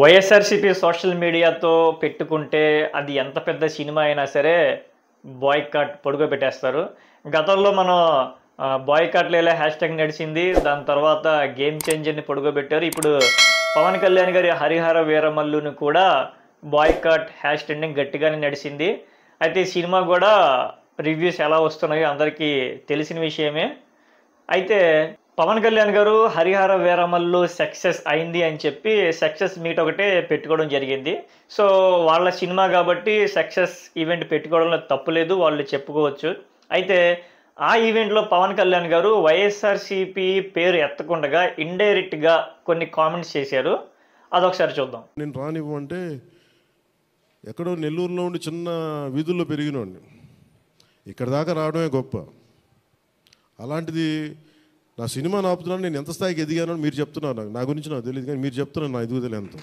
YSRCP social మీడియాతో పెట్టుకుంటే అది ఎంత పెద్ద సినిమా అయినా సరే బాయ్‌కాట్ పడుకోబెట్టేస్తారు. గతంలో మనం బాయ్‌కాట్ లేలే హ్యాష్‌ట్యాగ్ నడిచింది. దాని తర్వాత గేమ్ చేంజర్‌ని పడుకోబెట్టారు. ఇప్పుడు పవన్ కళ్యాణ్ గారి 'హరిహర వీరమల్లు'ని కూడా బాయ్‌కాట్ హ్యాష్ ట్రెండింగ్ గట్టిగానే నడిచింది. అయితే ఈ సినిమా కూడా రివ్యూస్ ఎలా వస్తున్నాయో అందరికీ తెలిసిన విషయమే. అయితే పవన్ కళ్యాణ్ గారు 'హరిహర వీరమల్లు' సక్సెస్ అయింది అని చెప్పి సక్సెస్ మీట్ ఒకటే పెట్టుకోవడం జరిగింది. సో, వాళ్ళ సినిమా కాబట్టి సక్సెస్ ఈవెంట్ పెట్టుకోవడంలో తప్పు లేదు. వాళ్ళు చెప్పుకోవచ్చు. అయితే ఆ ఈవెంట్‌లో పవన్ కళ్యాణ్ గారు వైఎస్ఆర్‌సీపీ పేరు ఎత్తకుండగా ఇండైరెక్ట్‌గా కొన్ని కామెంట్స్ చేశారు. అదొకసారి చూద్దాం. నేను రానివ్వంటే ఎక్కడో నెల్లూరులో ఉండి చిన్న వీధుల్లో పెరిగినోడిని. ఇక్కడ దాకా రావడమే గొప్ప. అలాంటిది నా సినిమా ఆపుతున్నాను, నేను ఎంత స్థాయికి ఎదిగానో మీరు చెప్తున్నారు. నా గురించి నాకు తెలియదు, కానీ మీరు చెప్తున్నారు నా ఎదుగుదల ఎంత.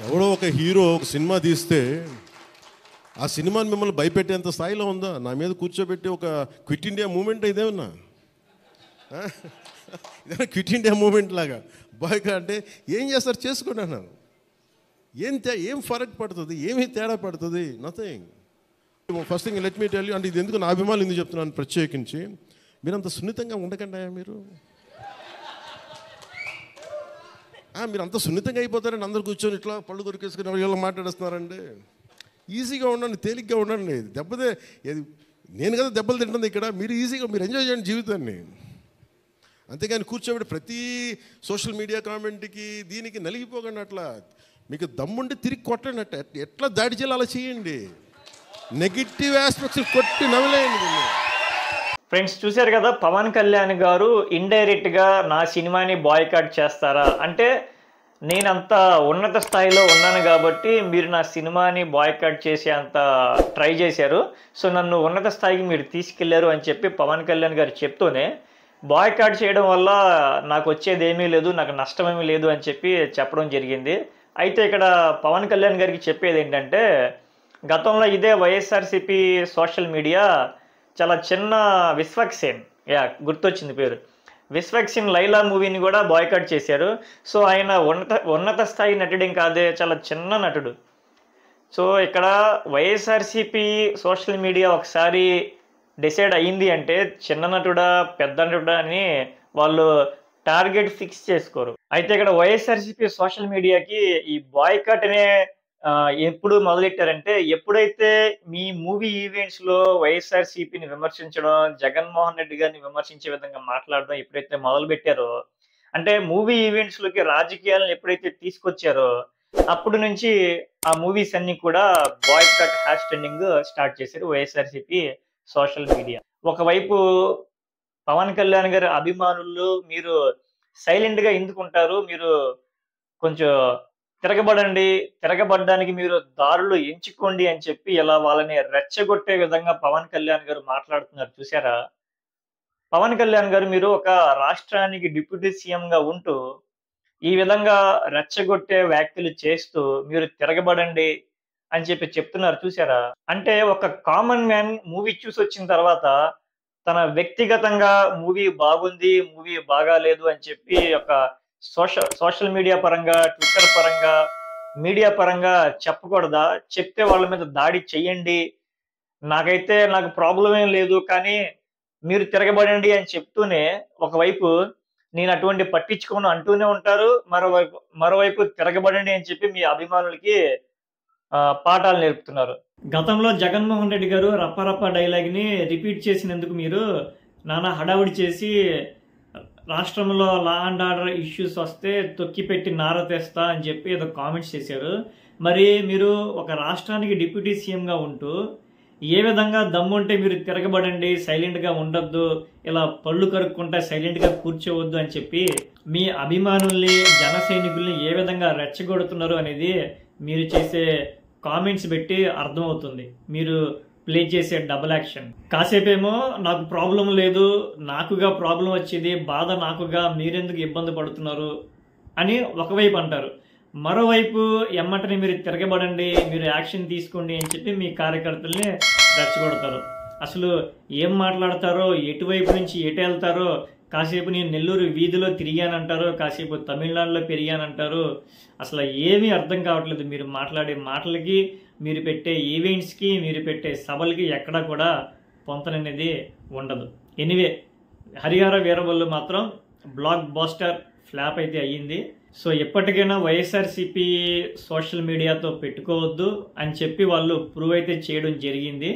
ఎవడో ఒక హీరో ఒక సినిమా తీస్తే ఆ సినిమాని మిమ్మల్ని భయపెట్టేంత స్థాయిలో ఉందా? నా మీద కూర్చోబెట్టి ఒక క్విట్ ఇండియా మూమెంట్ ఇదేమన్నా? ఇదే క్విట్ ఇండియా మూమెంట్ లాగా బాయ్గా అంటే ఏం చేస్తారు చేసుకోండి అన్నాను. ఏం ఫరక్ పడుతుంది, ఏమి తేడా పడుతుంది? Nothing. First thing let me tell you, అంటే ఇది ఎందుకు నా అభిమానులు ఎందుకు చెప్తున్నాను ప్రత్యేకించి, మీరు అంత సున్నితంగా ఉండకండి. మీరు అంత సున్నితంగా అయిపోతారండి. అందరు కూర్చొని ఇట్లా పళ్ళు దొరికేసుకుని వీళ్ళు మాట్లాడేస్తున్నారండి. ఈజీగా ఉండండి, తేలిగ్గా ఉండండి. నేను కదా దెబ్బలు తింటుంది ఇక్కడ. మీరు ఈజీగా మీరు ఎంజాయ్ చేయండి జీవితాన్ని. అంతేగాని కూర్చోబెట్టి ప్రతి సోషల్ మీడియా కామెంట్కి దీనికి నలిగిపోకండి. అట్లా మీకు దమ్ముండి తిరిగి కొట్టండి. ఎట్లా దాడి చేయాలి అలా చేయండి. నెగిటివ్ ఆస్పెక్ట్స్ కొట్టి నవ్వలేయండి. ఫ్రెండ్స్, చూశారు కదా, పవన్ కళ్యాణ్ గారు ఇండైరెక్ట్‌గా నా సినిమాని బాయ్‌కాట్ చేస్తారా అంటే, నేనంత ఉన్నత స్థాయిలో ఉన్నాను కాబట్టి మీరు నా సినిమాని బాయ్‌కాట్ చేసే అంత ట్రై చేశారు. సో, నన్ను ఉన్నత స్థాయికి మీరు తీసుకెళ్లారు అని చెప్పి పవన్ కళ్యాణ్ గారు చెప్తూనే, బాయ్‌కాట్ చేయడం వల్ల నాకు వచ్చేదేమీ లేదు, నాకు నష్టమేమీ లేదు అని చెప్పి చెప్పడం జరిగింది. అయితే ఇక్కడ పవన్ కళ్యాణ్ గారికి చెప్పేది ఏంటంటే, గతంలో ఇదే వైఎస్ఆర్‌సీపీ సోషల్ మీడియా చాలా చిన్న విశ్వక్సేన్, గుర్తొచ్చింది పేరు, విశ్వక్సేన్ 'లైలా' మూవీని కూడా బాయ్‌కాట్ చేశారు. సో, ఆయన ఉన్నత స్థాయి నటుడేం కాదే, చాలా చిన్న నటుడు. సో, ఇక్కడ వైఎస్ఆర్‌సీపీ సోషల్ మీడియా ఒకసారి డిసైడ్ అయ్యింది అంటే చిన్న నటుడా పెద్ద నటుడా అని వాళ్ళు టార్గెట్ ఫిక్స్ చేసుకోరు. అయితే ఇక్కడ వైఎస్ఆర్‌సీపీ సోషల్ మీడియాకి ఈ బాయ్‌కాట్ అనే ఎప్పుడు మొదలెట్టారంటే, ఎప్పుడైతే మీ మూవీ ఈవెంట్స్‌లో వైఎస్ఆర్‌సీపీని విమర్శించడం, జగన్మోహన్ రెడ్డి గారిని విమర్శించే విధంగా మాట్లాడడం ఎప్పుడైతే మొదలుపెట్టారో, అంటే మూవీ ఈవెంట్స్‌లోకి రాజకీయాలను ఎప్పుడైతే తీసుకొచ్చారో, అప్పటి నుంచి ఆ మూవీస్ అన్నీ కూడా బాయ్‌కాట్ హ్యాష్ ట్రెండింగ్ స్టార్ట్ చేశారు వైఎస్ఆర్‌సీపీ సోషల్ మీడియా. ఒకవైపు పవన్ కళ్యాణ్ గారి అభిమానులు మీరు సైలెంట్‌గా ఎందుకుంటారు? మీరు కొంచెం తిరగబడండి. తిరగబడ్డానికి మీరు దారులు ఎంచుకోండి అని చెప్పి ఇలా వాళ్ళని రెచ్చగొట్టే విధంగా పవన్ కళ్యాణ్ గారు మాట్లాడుతున్నారు చూసారా? పవన్ కళ్యాణ్ గారు మీరు ఒక రాష్ట్రానికి డిప్యూటీ సీఎంగా ఉంటూ, ఈ విధంగా రెచ్చగొట్టే వ్యాఖ్యలు చేస్తూ మీరు తిరగబడండి అని చెప్పి చెప్తున్నారు చూసారా? అంటే ఒక కామన్ మ్యాన్ మూవీ చూసొచ్చిన తర్వాత తన వ్యక్తిగతంగా మూవీ బాగుంది, మూవీ బాగాలేదు అని చెప్పి ఒక సోషల్ మీడియా పరంగా, ట్విట్టర్ పరంగా, మీడియా పరంగా చెప్పకూడదా? చెప్తే వాళ్ళ మీద దాడి చెయ్యండి. నాకు ప్రాబ్లమ్ ఏం లేదు. కానీ మీరు తిరగబడండి అని చెప్తూనే, ఒకవైపు నేను అటువంటి పట్టించుకోను అంటూనే ఉంటారు. మరోవైపు తిరగబడండి అని చెప్పి మీ అభిమానులకి పాఠాలు నేర్పుతున్నారు. గతంలో జగన్మోహన్ రెడ్డి గారు రప్ప డైలాగ్‌ని రిపీట్ చేసినందుకు మీరు నానా హడావుడి చేసి రాష్ట్రంలో లా అండ్ ఆర్డర్ ఇష్యూస్ వస్తే తొక్కిపెట్టి నారతేస్తా అని చెప్పి ఏదో కామెంట్స్ చేశారు. మరి మీరు ఒక రాష్ట్రానికి డిప్యూటీ సీఎంగా ఉంటూ ఏ విధంగా దమ్ముంటే మీరు తిరగబడండి, సైలెంట్గా ఉండొద్దు, ఇలా పళ్ళు కరుక్కుంటా సైలెంట్గా కూర్చోవద్దు అని చెప్పి మీ అభిమానుల్ని, జన సైనికుల్ని ఏ విధంగా రెచ్చగొడుతున్నారు అనేది మీరు చేసే కామెంట్స్ పెట్టి అర్థమవుతుంది. మీరు ప్లే చేసే డబుల్ యాక్షన్. కాసేపేమో నాకు ప్రాబ్లం లేదు, నాకుగా ప్రాబ్లం వచ్చేది, బాధ నాకుగా, మీరెందుకు ఇబ్బంది పడుతున్నారు అని ఒకవైపు అంటారు. మరోవైపు ఎమ్మటనే మీరు తిరగబడండి, మీరు యాక్షన్ తీసుకోండి అని చెప్పి మీ కార్యకర్తల్ని రెచ్చగొడతారు. అసలు ఏం మాట్లాడతారో, ఎటువైపు నుంచి ఎటు వెళ్తారో కాసేపు నేను నెల్లూరు వీధిలో తిరిగానంటారు, కాసేపు తమిళనాడులో పెరిగానంటారు. అసలు ఏమీ అర్థం కావట్లేదు. మీరు మాట్లాడే మాటలకి, మీరు పెట్టే ఈవెంట్స్కి, మీరు పెట్టే సభలకి ఎక్కడా కూడా పొంతననేది ఉండదు. ఎనీవే, హరిహర వీరవల్లు మాత్రం బ్లాక్ బాస్టర్ ఫ్లాప్ అయితే అయ్యింది. సో ఎప్పటికైనా వైఎస్ఆర్సీపీ సోషల్ మీడియాతో పెట్టుకోవద్దు అని చెప్పి వాళ్ళు ప్రూవ్ అయితే చేయడం జరిగింది.